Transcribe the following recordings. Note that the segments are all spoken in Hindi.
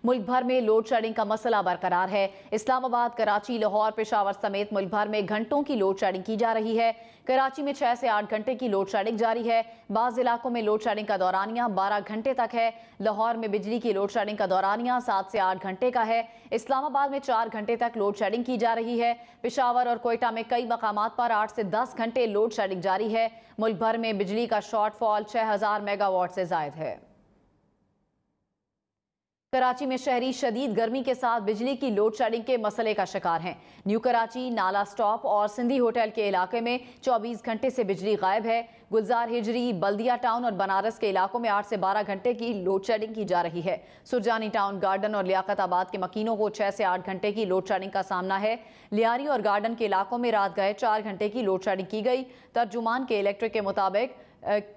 मुल्क भर में लोड शेडिंग का मसला बरकरार है। इस्लामाबाद, कराची, लाहौर, पेशावर समेत मुल्क भर में घंटों की लोड शेडिंग की जा रही है। कराची में 6 से 8 घंटे की लोड शेडिंग जारी है। बाज़ इलाकों में लोड शेडिंग का दौरानिया 12 घंटे तक है। लाहौर में बिजली की लोड शेडिंग का दौरानिया 7 से 8 घंटे का है। इस्लामाबाद में 4 घंटे तक लोड शेडिंग की जा रही है। पेशावर और कोयटा में कई मकामात पर 8 से 10 घंटे लोड शेडिंग जारी है। मुल्क भर में बिजली का शॉर्टफॉल 6000 मेगावाट से जायद है। कराची में शहरी शदीद गर्मी के साथ बिजली की लोड शेडिंग के मसले का शिकार हैं। न्यू कराची, नाला स्टॉप और सिंधी होटल के इलाके में 24 घंटे से बिजली गायब है। गुलजार हिजरी, बल्दिया टाउन और बनारस के इलाकों में 8 से 12 घंटे की लोड शेडिंग की जा रही है। सुरजानी टाउन, गार्डन और लियाकताबाद के मकीनों को 6 से 8 घंटे की लोड शेडिंग का सामना है। लियारी और गार्डन के इलाकों में रात गए 4 घंटे की लोड शेडिंग की गई। तर्जुमान के इलेक्ट्रिक के मुताबिक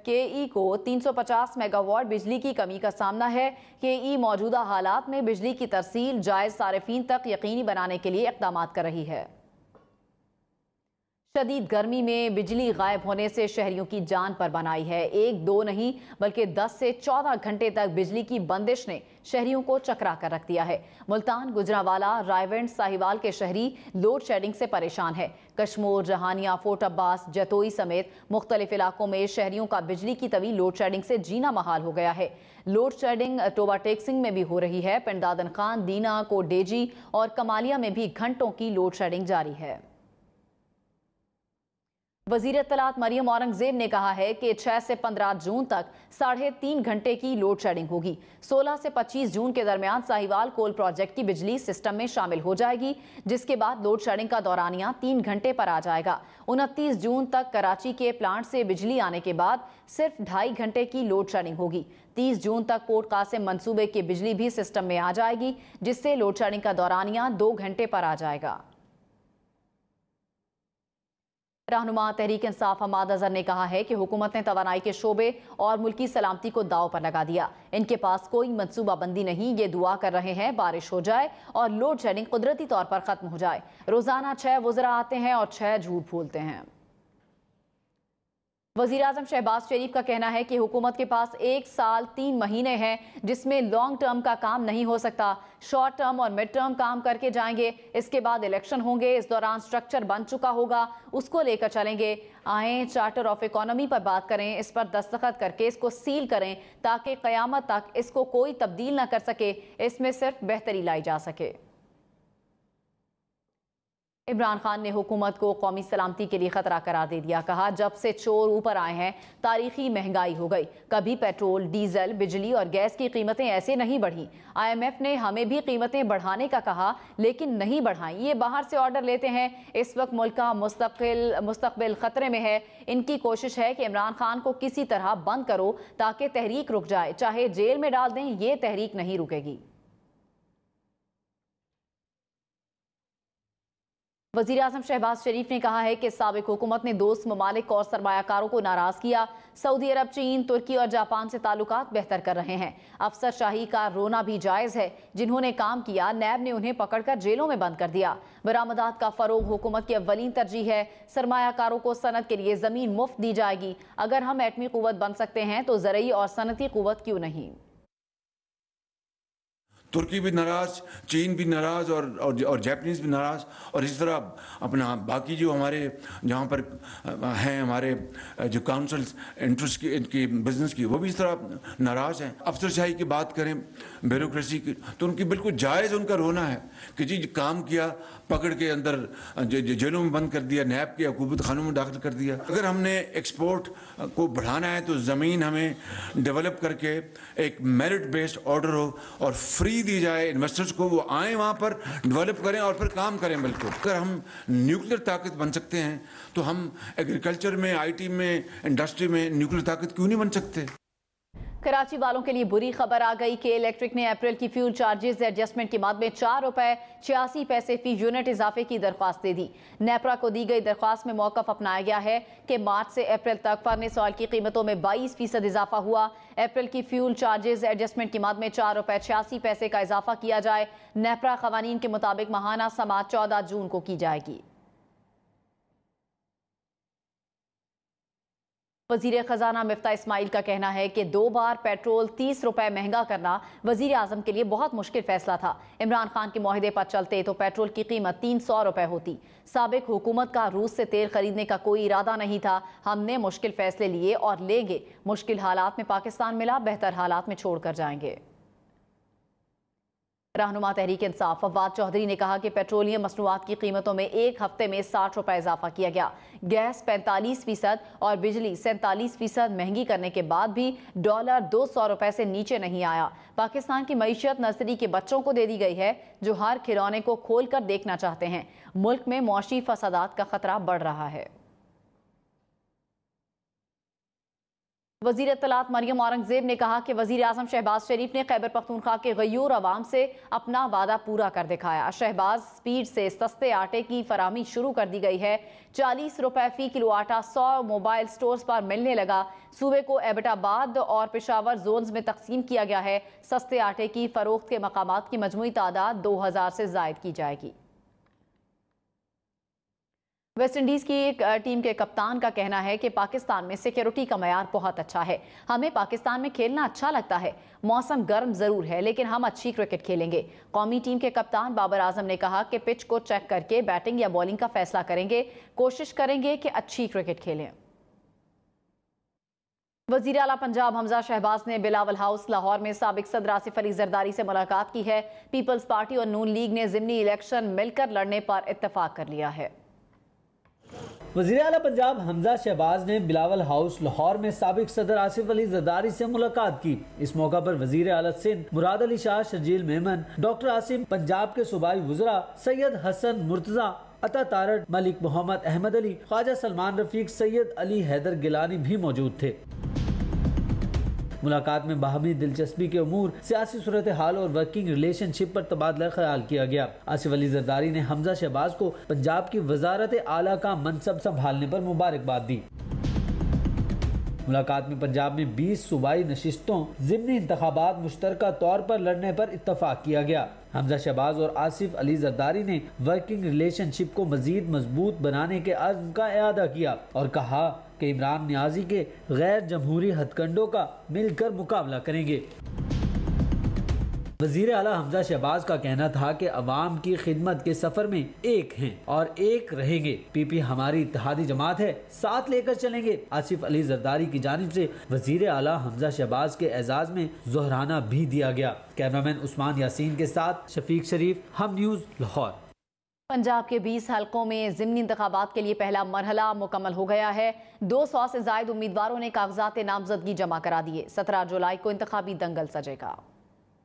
केई को 350 मेगावाट बिजली की कमी का सामना है। केई मौजूदा हालात में बिजली की तरसील जायज सारिफीन तक यकीनी बनाने के लिए इक़दामात कर रही है। शदीद गर्मी में बिजली गायब होने से शहरियों की जान पर बनाई है। 1-2 नहीं बल्कि 10 से 14 घंटे तक बिजली की बंदिश ने शहरियों को चकरा कर रख दिया है। मुल्तान, गुजरांवाला, रायवेंड, साहिवाल के शहरी लोड शेडिंग से परेशान है। कश्मोर, जहानिया, फोर्ट अब्बास, जतोई समेत मुख्तलिफ इलाकों में शहरियों का बिजली की तवील लोड शेडिंग से जीना महाल हो गया है। लोड शेडिंग टोबा टेक्सिंग में भी हो रही है। पिंडादन खान, दीना, कोडेजी और कमालिया में भी घंटों की लोड शेडिंग जारी है। वज़ीर इत्तलात मरियम औरंगजेब ने कहा है कि 6 से 15 जून तक 3.5 घंटे की लोड शेडिंग होगी। 16 से 25 जून के दरमियान साहिवाल कोल प्रोजेक्ट की बिजली सिस्टम में शामिल हो जाएगी, जिसके बाद लोड शेडिंग का दौरानिया 3 घंटे पर आ जाएगा। 29 जून तक कराची के प्लांट से बिजली आने के बाद सिर्फ 2.5 घंटे की लोड शेडिंग होगी। 30 जून तक पोर्ट कासिम मंसूबे की बिजली भी सिस्टम में आ जाएगी, जिससे लोड शेडिंग का दौरानिया 2 घंटे पर आ जाएगा। रहनुमा तहरीक इंसाफ हमाद अजहर ने कहा है कि हुकूमत ने तवानाई के शोबे और मुल्की सलामती को दाव पर लगा दिया। इनके पास कोई मनसूबाबंदी नहीं, ये दुआ कर रहे हैं बारिश हो जाए और लोड शेडिंग कुदरती तौर पर खत्म हो जाए। रोजाना 6 वुज़रा आते हैं और 6 झूठ बोलते हैं। वज़ीर आज़म शहबाज शरीफ का कहना है कि हुकूमत के पास 1 साल 3 महीने हैं, जिसमें लॉन्ग टर्म का काम नहीं हो सकता। शॉर्ट टर्म और मिड टर्म काम करके जाएंगे। इसके बाद इलेक्शन होंगे। इस दौरान स्ट्रक्चर बन चुका होगा, उसको लेकर चलेंगे। आए चार्टर ऑफ इकोनॉमी पर बात करें, इस पर दस्तखत करके इसको सील करें ताकि क़यामत तक इसको कोई तब्दील न कर सके। इसमें सिर्फ बेहतरी लाई जा सके। इमरान खान ने हुकूमत को कौमी सलामती के लिए खतरा करार दे दिया। कहा, जब से चोर ऊपर आए हैं तारीखी महंगाई हो गई। कभी पेट्रोल, डीजल, बिजली और गैस की कीमतें ऐसे नहीं बढ़ी। IMF ने हमें भी कीमतें बढ़ाने का कहा, लेकिन नहीं बढ़ाई। ये बाहर से ऑर्डर लेते हैं। इस वक्त मुल्क का मुस्तकबिल खतरे में है। इनकी कोशिश है कि इमरान खान को किसी तरह बंद करो ताकि तहरीक रुक जाए। चाहे जेल में डाल दें, ये तहरीक नहीं रुकेगी। वज़ीर आज़म शहबाज शरीफ ने कहा है कि साबिक हुकूमत ने दोस्त ममालिक और सरमायाकारों को नाराज किया। सऊदी अरब, चीन, तुर्की और जापान से ताल्लुकात बेहतर कर रहे हैं। अफसरशाही का रोना भी जायज़ है। जिन्होंने काम किया, नैब ने उन्हें पकड़कर जेलों में बंद कर दिया। बरामदात का फरोग हुकूमत की अव्वलीन तरजीह है। सरमायाकारों को सनत के लिए ज़मीन मुफ्त दी जाएगी। अगर हम एटमी कुव्वत बन सकते हैं तो ज़रई और सनती कुव्वत क्यों नहीं। तुर्की भी नाराज़, चीन भी नाराज़ और जापानीज़ भी नाराज़, और इस तरह अपना बाकी जो हमारे जहाँ पर हैं हमारे जो काउंसिल्स इंटरेस्ट की इनकी बिजनेस की, वो भी इस तरह नाराज़ हैं। अफसरशाही की बात करें, ब्यूरोक्रेसी की, तो उनकी बिल्कुल जायज़ उनका रोना है कि जी काम किया, पकड़ के अंदर जेलों में बंद कर दिया, नैब के हुकूमत खानों में दाखिल कर दिया। अगर हमने एक्सपोर्ट को बढ़ाना है तो ज़मीन हमें डेवलप करके एक मेरिट बेस्ड ऑर्डर हो और फ्री दी जाए इन्वेस्टर्स को, वो आए वहाँ पर डेवलप करें और फिर काम करें। बिल्कुल अगर हम न्यूक्लियर ताकत बन सकते हैं तो हम एग्रीकल्चर में, IT में, इंडस्ट्री में न्यूक्लियर ताकत क्यों नहीं बन सकते। कराची वालों के लिए बुरी खबर आ गई कि इलेक्ट्रिक ने अप्रैल की फ्यूल चार्जेस एडजस्टमेंट की मद में 4 रुपए 86 पैसे फी यूनिट इजाफे की दरख्वास्त दे दी। नेपरा को दी गई दरख्वास्त में मौकफ अपनाया गया है कि मार्च से अप्रैल तक फर्नेस ऑयल की कीमतों में 22% इजाफा हुआ। अप्रैल की फ्यूल चार्जेस एडजस्टमेंट की मद में 4 रुपए 86 पैसे का इजाफा किया जाए। नेपरा कवानीन के मुताबिक माहाना समात 14 जून को की जाएगी। वजीर खजाना मिफ्ता इस्माइल का कहना है कि 2 बार पेट्रोल 30 रुपए महंगा करना वजीर आजम के लिए बहुत मुश्किल फैसला था। इमरान खान के मुआहदे पर चलते तो पेट्रोल की कीमत 300 रुपए होती। साबिक हुकूमत का रूस से तेल खरीदने का कोई इरादा नहीं था। हमने मुश्किल फैसले लिए और लेंगे। मुश्किल हालात में पाकिस्तान मिला, बेहतर हालात में छोड़ कर जाएंगे। रहनुमा तहरीक इंसाफ फवाद चौधरी ने कहा कि पेट्रोलियम मसनूआत की कीमतों में एक हफ्ते में 60 रुपए इजाफा किया गया। गैस 45% और बिजली 47% महंगी करने के बाद भी डॉलर 200 रुपए से नीचे नहीं आया। पाकिस्तान की मईशत नर्सरी के बच्चों को दे दी गई है, जो हर खिलौने को खोल कर देखना चाहते हैं। मुल्क में मौशी फसादात का खतरा बढ़ रहा है। वजीर इत्तलात मरियम औरंगजेब ने कहा कि वजीर आजम शहबाज शरीफ ने खैबर पख्तूनख्वा के गयूर अवाम से अपना वादा पूरा कर दिखाया। शहबाज स्पीड से सस्ते आटे की फराहमी शुरू कर दी गई है। 40 रुपए फी किलो आटा 100 मोबाइल स्टोर्स पर मिलने लगा। सूबे को एबटाबाद और पेशावर जोन्स में तकसीम किया गया है। सस्ते आटे की फरोख्त के मकामात की मजमूई तादाद 2000 से जायद की जाएगी। वेस्ट इंडीज की एक टीम के कप्तान का कहना है कि पाकिस्तान में सिक्योरिटी का मयार बहुत अच्छा है। हमें पाकिस्तान में खेलना अच्छा लगता है। मौसम गर्म जरूर है, लेकिन हम अच्छी क्रिकेट खेलेंगे। कौमी टीम के कप्तान बाबर आजम ने कहा कि पिच को चेक करके बैटिंग या बॉलिंग का फैसला करेंगे। कोशिश करेंगे कि अच्छी क्रिकेट खेलें। वजीर आला पंजाब हमजा शहबाज ने बिलावल हाउस लाहौर में साबिक सदर आसिफ अली जरदारी से मुलाकात की है। पीपल्स पार्टी और नून लीग ने ज़िमनी इलेक्शन मिलकर लड़ने पर इत्तेफाक कर लिया है। वज़ीर आला पंजाब हमजा शहबाज ने बिलावल हाउस लाहौर में साबिक सदर आसिफ अली जरदारी से मुलाकात की। इस मौका पर वज़ीर आला सिंध मुराद अली शाह, शर्जील मेमन, डॉक्टर आसिम, पंजाब के सूबाई वज़रा सैयद हसन मुर्तजा, अता तारड़, मलिक मोहम्मद अहमद अली, ख्वाजा सलमान रफीक, सैयद अली हैदर गिलानी भी मौजूद थे। मुलाकात में बाहमी दिलचस्पी के उमूर, सियासी सूरत हाल और वर्किंग रिलेशनशिप पर तबादला ख्याल किया गया। आसिफ अली जरदारी ने हमजा शहबाज को पंजाब की वजारत आला का मनसब संभालने पर मुबारकबाद दी। मुलाकात में पंजाब में 20 सूबाई नशिस्तों ज़िमनी इंतखाबात मुश्तरका तौर पर लड़ने पर इत्तफाक किया गया। हमजा शहबाज और आसिफ अली जरदारी ने वर्किंग रिलेशनशिप को मजीद मजबूत बनाने के अज़्म का इआदा किया और कहा कि इमरान नियाजी के गैर जमहूरी हथकंडों का मिलकर मुकाबला करेंगे। वजीर आला हमजा शहबाज का कहना था कि अवाम की खिदमत के सफर में एक हैं और एक रहेंगे। पीपी हमारी इत्तेहादी जमात है, साथ लेकर चलेंगे। आसिफ अली जरदारी की जानिब से वजीर आला हमजा शहबाज के एजाज में जोहराना भी दिया गया। कैमरामैन उस्मान यासीन के साथ शफीक शरीफ, हम न्यूज़, लाहौर। पंजाब के 20 हलकों में ज़िमनी इंतखाबात के लिए पहला मरहला मुकम्मल हो गया है। 200 से जायद उम्मीदवारों ने कागजात नामजदगी जमा करा दिए। 17 जुलाई को इंतखाबी दंगल सजेगा।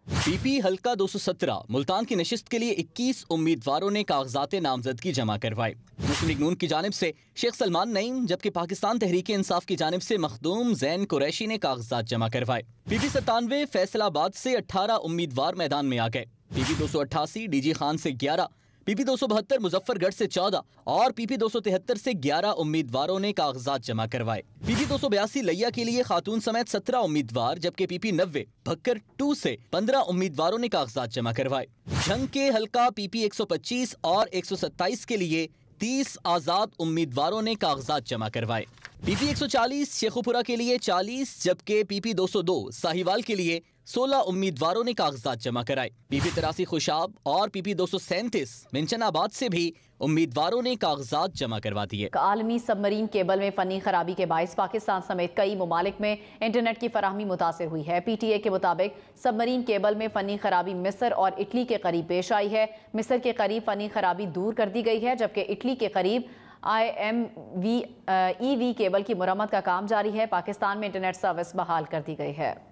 पीपी हल्का 217 मुल्तान की नशिस्त के लिए 21 उम्मीदवारों ने कागजात नामजदगी जमा करवाए। मुस्लिम लीग नून की जानिब से शेख सलमान नईम, जबकि पाकिस्तान तहरीक इंसाफ की जानिब से मखदूम जैन कुरैशी ने कागजात जमा करवाए। पीपी 97 फैसलाबाद से 18 उम्मीदवार मैदान में आ गए। पीपी 288 डीजी खान से 11, पीपी 272 मुजफ्फरगढ़ से 14 और पीपी 273 से 11 उम्मीदवारों ने कागजात जमा करवाए। पीपी 282 लिया के लिए खातून समेत 17 उम्मीदवार, जबकि पीपी 90 भक्कर 2 से 15 उम्मीदवारों ने कागजात जमा करवाए। झंग के हल्का पीपी 125 और 127 के लिए 30 आजाद उम्मीदवारों ने कागजात जमा करवाए। पीपी 140 शेखुपुरा के लिए 40, जबकि पीपी 202 साहिवाल के लिए 16 उम्मीदवारों ने कागजात जमा कराए। पीपी 83 खुशाब और पीपी 237 मिंचनाबाद से भी उम्मीदवारों ने कागजात जमा करवा दिए। आलमी सबमरीन केबल में फनी खराबी के बायस पाकिस्तान समेत कई ममालिक में इंटरनेट की फराहमी मुतासर हुई है। PTA के मुताबिक सबमरीन केबल में फनी खराबी मिस्र और इटली के करीब पेश आई है। मिस्र के करीब फनी खराबी दूर कर दी गई है, जबकि इटली के करीब IMV केबल की मुरम्मत का काम जारी है। पाकिस्तान में इंटरनेट सर्विस बहाल कर दी गई है।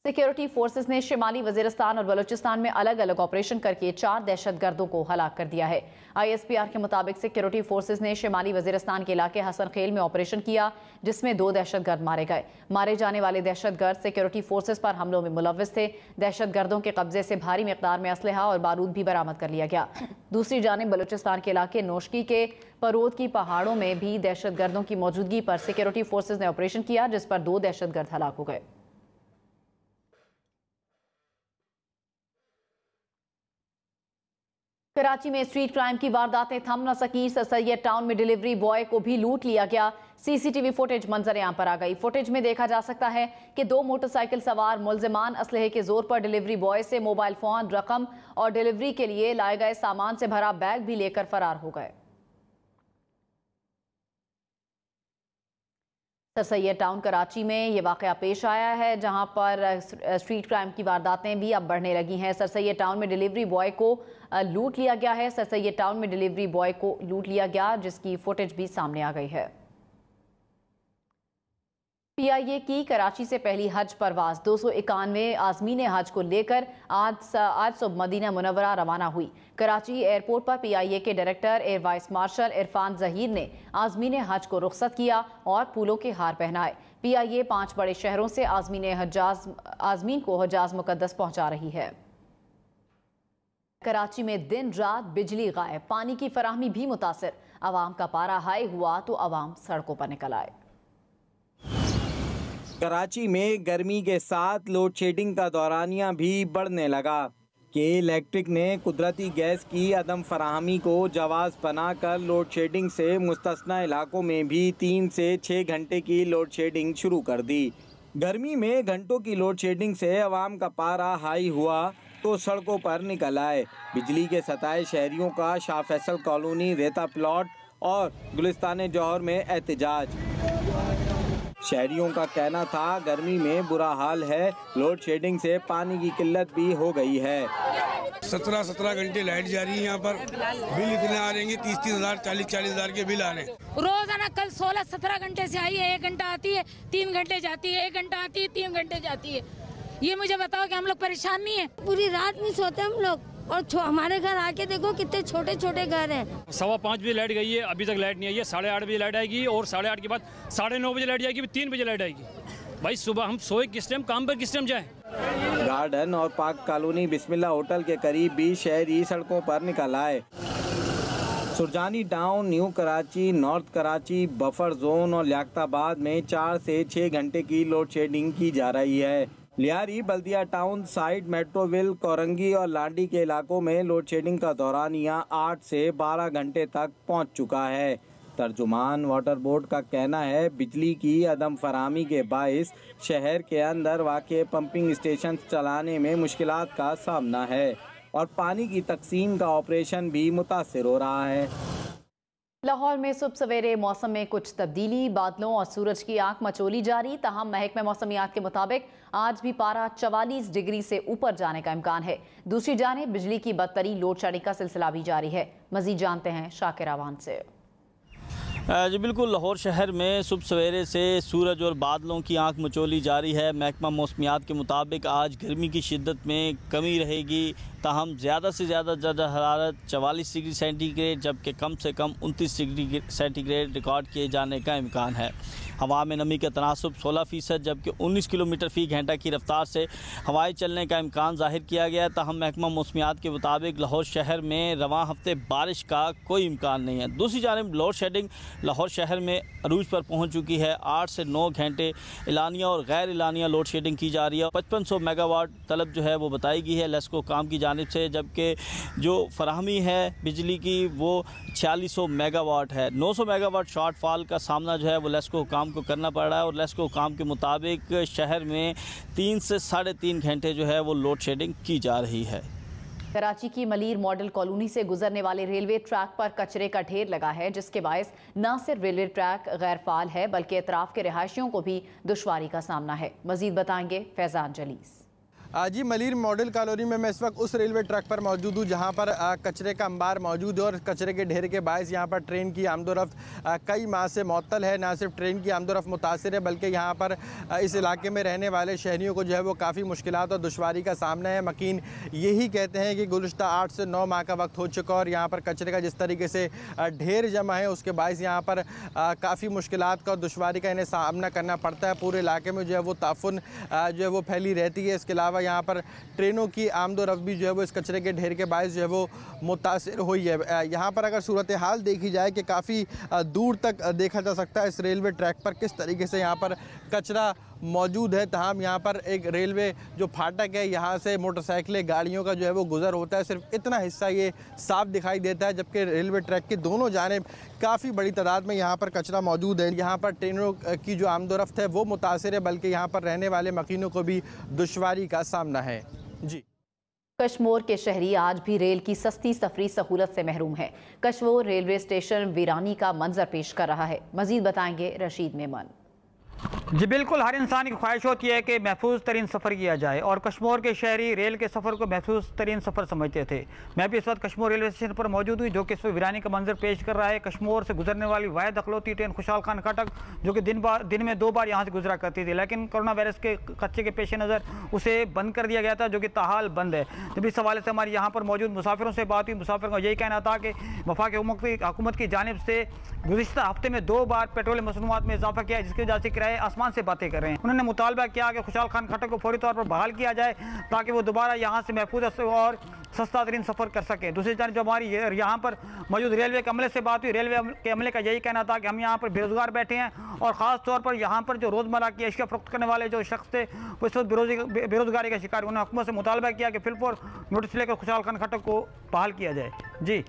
सिक्योरिटी फोर्सेस ने शिमाली वजीरिस्तान और बलूचिस्तान में अलग अलग ऑपरेशन करके 4 दहशतगर्दों को हलाक कर दिया है। ISPR के मुताबिक सिक्योरिटी फोर्सेस ने शिमाली वजीरिस्तान के इलाके हसन खेल में ऑपरेशन किया, जिसमें 2 दहशतगर्द मारे गए। मारे जाने वाले दहशतगर्द सिक्योरिटी फोर्सेस पर हमलों में मुलव्विस थे। दहशतगर्दों के कब्जे से भारी मिकदार में असलहा और बारूद भी बरामद कर लिया गया। दूसरी जानिब बलूचिस्तान के इलाके नोशकी के परोद की पहाड़ों में भी दहशतगर्दों की मौजूदगी पर सिक्योरिटी फोर्सेस ने ऑपरेशन किया, जिस पर 2 दहशतगर्द हलाक हो गए। कराची में स्ट्रीट क्राइम की वारदातें थम न सकी। सर सैयद टाउन में डिलीवरी बॉय को भी लूट लिया गया। सीसीटीवी फुटेज मंजर आम पर आ गई। फुटेज में देखा जा सकता है कि दो मोटरसाइकिल सवार मुलजिमान असलहे के जोर पर डिलीवरी बॉय से मोबाइल फोन, रकम और डिलीवरी के लिए लाए गए सामान से भरा बैग भी लेकर फरार हो गए। सर सैयद टाउन कराची में ये वाकया पेश आया है, जहां पर स्ट्रीट क्राइम की वारदातें भी अब बढ़ने लगी हैं। सर सैयद टाउन में डिलीवरी बॉय को लूट लिया गया है। सर सैयद टाउन में डिलीवरी बॉय को लूट लिया गया, जिसकी फुटेज भी सामने आ गई है। PIA की कराची से पहली हज परवाज 291 आज़मीन हज को लेकर आज सुबह मदीना मुनव्वरा रवाना हुई। कराची एयरपोर्ट पर PIA के director air vice marshal Irfan Zaheer ने आज़मीन हज को रुखसत किया और फूलों के हार पहनाए। PIA 5 बड़े शहरों से आज़मीन को हजाज मुकद्दस पहुंचा रही है। कराची में दिन रात बिजली गायब, पानी की फराहमी भी मुतासिर। आवाम का पारा हाई हुआ तो आवाम सड़कों पर निकल आए। कराची में गर्मी के साथ लोड शेडिंग का दौरानिया भी बढ़ने लगा कि इलेक्ट्रिक ने कुदरती गैस की अदम फराहमी को जवाज़ बनाकर लोड शेडिंग से मुस्तस्ना इलाकों में भी 3 से 6 घंटे की लोड शेडिंग शुरू कर दी। गर्मी में घंटों की लोड शेडिंग से अवाम का पारा हाई हुआ तो सड़कों पर निकल आए। बिजली के सताए शहरियों का शाह फैसल कॉलोनी, रेता प्लॉट और गुलिस्तान जौहर में एहतजाज। शहरियों का कहना था गर्मी में बुरा हाल है, लोड शेडिंग से पानी की किल्लत भी हो गई है। 17 घंटे लाइट जा रही है यहाँ पर, बिल इतने आ रहे हैं 30 हज़ार 40 हज़ार के बिल आ रहे हैं रोजाना। कल 16-17 घंटे से आई है, 1 घंटा आती है 3 घंटे जाती है, 1 घंटा आती है 3 घंटे जाती है। ये मुझे बताओ कि हम लोग परेशान नहीं है? पूरी रात नहीं सोते हम लोग, और हमारे घर आके देखो कितने छोटे छोटे घर हैं। 5:15 बजे लाइट गई है, अभी तक लाइट नहीं आई है। 8:30 बजे लाइट आएगी और 8:30 के बाद 9:30 बजे लाइट आएगी, 3 बजे लाइट आएगी। भाई सुबह हम सोए किस टाइम, काम पर किस टाइम जाए? गार्डन और पार्क कॉलोनी बिस्मिल्ला होटल के करीब भी शहरी सड़कों पर निकल आए। Surjani town, new Karachi, north Karachi, buffer zone और लियाकताबाद में 4 से 6 घंटे की लोड शेडिंग की जा रही है। लियारी, बल्दिया टाउन साइड, मेट्रोविल, कोरंगी और लांडी के इलाकों में लोड शेडिंग का दौरानिया 8 से 12 घंटे तक पहुंच चुका है। तर्जुमान वाटर बोर्ड का कहना है बिजली की अदम फराहमी के बाइस शहर के अंदर वाक़े पंपिंग स्टेशन चलाने में मुश्किलात का सामना है और पानी की तकसीम का ऑपरेशन भी मुतासिर हो रहा है। लाहौर में सुबह सवेरे मौसम में कुछ तब्दीली, बादलों और सूरज की आंख मचोली जारी। तहम महकमा मौसमियात के मुताबिक आज भी पारा 44 डिग्री से ऊपर जाने का इम्कान है। दूसरी जानिब बिजली की बदतरीन लोड शेडिंग का सिलसिला भी जारी है। मजीद जानते हैं शाकिर अवान से। जी बिल्कुल, लाहौर शहर में सुबह सवेरे से सूरज और बादलों की आंख मचोली जारी है। महकमा मौसमियात के मुताबिक आज गर्मी की शिद्दत में कमी रहेगी। ताहम ज़्यादा से ज़्यादा हरारत 44 डिग्री सेंटीग्रेड जबकि कम से कम 29 डिग्री सेंटीग्रेड रिकॉर्ड किए जाने का इम्कान है। हवा में नमी का तनासुब 16% जबकि 19 किलोमीटर फ़ी घंटा की रफ्तार से हवाएं चलने का इम्कान ज़ाहिर किया गया। ताहम महकमा मौसमियात के मुताबिक लाहौर शहर में रवां हफ्ते बारिश का कोई इम्कान नहीं है। दूसरी जानिब लोड शेडिंग लाहौर शहर में अरूज पर पहुँच चुकी है। 8 से 9 घंटे एलानिया और गैर एलानिया लोड शेडिंग की जा रही है। 5500 मेगावाट तलब जो है वो बताई गई है लेस्को काम की जानिब से, जबकि जो फराहमी है बिजली की वो 4600 मेगावाट है। 900 मेगावाट शॉर्टफॉल का सामना जो है वो लेस्को काम को करना पड़ रहा है और लेस्को काम के मुताबिक शहर में 3 से 3.5 घंटे जो है वो लोड शेडिंग की जा रही है। कराची की मलीर मॉडल कॉलोनी से गुजरने वाले रेलवे ट्रैक पर कचरे का ढेर लगा है, जिसके बायस न सिर्फ रेलवे ट्रैक गैर फाल है बल्कि अतराफ के रिहायशियों को भी दुश्वारी का सामना है। मजीद बताएंगे फैजान जलीस। जी, मलीर मॉडल कॉलोनी में मैं इस वक्त उस रेलवे ट्रैक पर मौजूद हूँ जहाँ पर कचरे का अंबार मौजूद है और कचरे के ढेर के बायस यहाँ पर ट्रेन की आमदोरफ्त कई माह से मअतल है। ना सिर्फ ट्रेन की आमदोरफ्त मुतासिर है बल्कि यहाँ पर इस इलाके में रहने वाले शहरियों को जो है वो काफ़ी मुश्किलात और दुश्वारी का सामना है। मकीन यही कहते हैं कि गुज़िश्ता 8 से 9 माह का वक्त हो चुका और यहाँ पर कचरे का जिस तरीके से ढेर जमा है उसके बायस यहाँ पर काफ़ी मुश्किलात का और दुश्वारी का इन्हें सामना करना पड़ता है। पूरे इलाके में जो है वो ताफुन जो है वो फैली रहती है। इसके अलावा अलावा यहाँ पर ट्रेनों की आमदोरफ्त भी जो है वो इस कचरे के ढेर के बायस जो है वो मुतासिर हुई है। यहाँ पर अगर सूरत हाल देखी जाए कि काफ़ी दूर तक देखा जा सकता है इस रेलवे ट्रैक पर किस तरीके से यहाँ पर कचरा मौजूद है। तमाम यहाँ पर एक रेलवे जो फाटक है, यहाँ से मोटरसाइकिलें गाड़ियों का जो है वो गुजर होता है, सिर्फ इतना हिस्सा ये साफ दिखाई देता है, जबकि रेलवे ट्रैक के दोनों जानिब काफ़ी बड़ी तादाद में यहाँ पर कचरा मौजूद है। यहाँ पर ट्रेनों की जो आमदोरफ्त है वो मुतासिर है, बल्कि यहाँ पर रहने वाले मकीनों को भी दुश्वारी का सामना है। जी, कशमोर के शहरी आज भी रेल की सस्ती सफरी सहूलत से महरूम है। कशमोर रेलवे स्टेशन वीरानी का मंजर पेश कर रहा है। मजीद बताएंगे रशीद मेमन। जी बिल्कुल, हर इंसान की ख्वाहिश होती है कि महफूज तरीन सफ़र किया जाए और कशमोर के शहरी रेल के सफ़र को महफूज तरीन सफ़र समझते थे। मैं भी इस वक्त कशमोर रेलवे स्टेशन पर मौजूद हूँ, जो कि इस वक्त वीरानी का मंजर पेश कर रहा है। कशमोर से गुजरने वाली वाहिद अखलौती ट्रेन खुशहाल खान खटक, जो कि दिन में 2 बार यहाँ से गुजरा करती थी, लेकिन कोरोना वायरस के खदशे के पेश नज़र उसे बंद कर दिया गया था, जो कि ताहाल बंद है। जब इस हवाले से हमारी यहाँ पर मौजूद मुसाफिरों से बात हुई, मुसाफिर का यही कहना था कि वफाक हुकूमत की जानिब से गुज़िश्ता हफ्ते में 2 बार पेट्रोल मसनूआत में इजाफा किया, जिसकी वजह से किराए आसमान से बातें कर रहे हैं। उन्होंने मुतालबा किया कि खुशहाल खान खटक को फौरी तौर पर बहाल किया जाए, ताकि वो दोबारा यहाँ से महफूज और सस्ता तरीन सफ़र कर सकें। दूसरी जानब जो हमारी यहाँ पर मौजूद रेलवे के अमले से बात हुई, रेलवे के अमले का यही कहना था कि हम यहाँ पर बेरोज़गार बैठे हैं और ख़ास तौर पर यहाँ पर जो रोज़मर्रा की अशिया फ़रोख्त करने वाले जो शख्स थे वो इस वक्त बेरोज़गारी का शिकार। उन्होंने हुकूमत से मुतालबा किया कि फिलफौर नोटिस लेकर खुशहाल खान खटक को बहाल किया जाए। जी,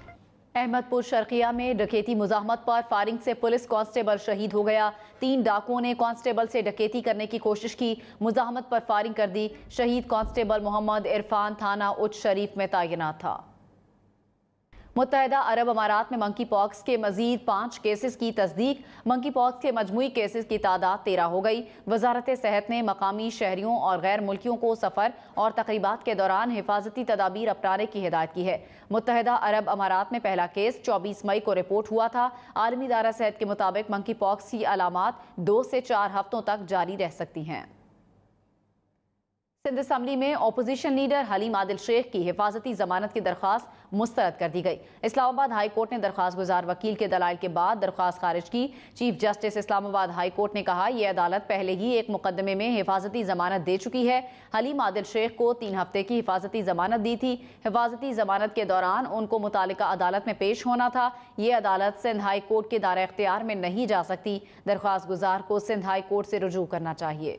अहमदपुर शर्किया में डकैती मुज़ाहमत पर फायरिंग से पुलिस कांस्टेबल शहीद हो गया। 3 डाकुओं ने कांस्टेबल से डकैती करने की कोशिश की, मुज़ाहमत पर फायरिंग कर दी। शहीद कांस्टेबल मोहम्मद इरफान थाना उच्च शरीफ में तैनात था। मुत्तहदा अरब अमारात में मंकी पॉक्स के मजीद 5 केसेस की तस्दीक। मंकी पॉक्स के मजमूई केसेस की तादाद 13 हो गई। वजारत सेहत ने मकामी शहरियों और गैर मुल्कियों को सफ़र और तकरीबात के दौरान हिफाजती तदाबीर अपनाने की हिदायत की है। मुत्तहदा अरब अमारात में पहला केस 24 मई को रिपोर्ट हुआ था। आलमी इदारा सेहत के मुताबिक मंकी पॉक्स की अलामात 2 से 4 हफ्तों तक जारी रह सकती हैं। सिंध असम्बली में अपोजिशन लीडर हलीम आदिल शेख की हिफाजती जमानत की दरख्वास्त मुस्तरद कर दी गई। इस्लामाबाद हाई कोर्ट ने दरख्वास्त गुजार वकील के दलाइल के बाद दरख्वास्त खारिज की। Chief justice Islamabad high court ने कहा, यह अदालत पहले ही एक मुकदमे में हिफाजती जमानत दे चुकी है। हलीम आदिल शेख को 3 हफ्ते की हिफाजती जमानत दी थी। हिफाजती जमानत के दौरान उनको मुतालिका अदालत में पेश होना था। ये अदालत सिंध हाई कोर्ट के दायरा इख्तियार में नहीं जा सकती। दरख्वास्त गुजार को सिंध हाई कोर्ट से रुजू करना चाहिए।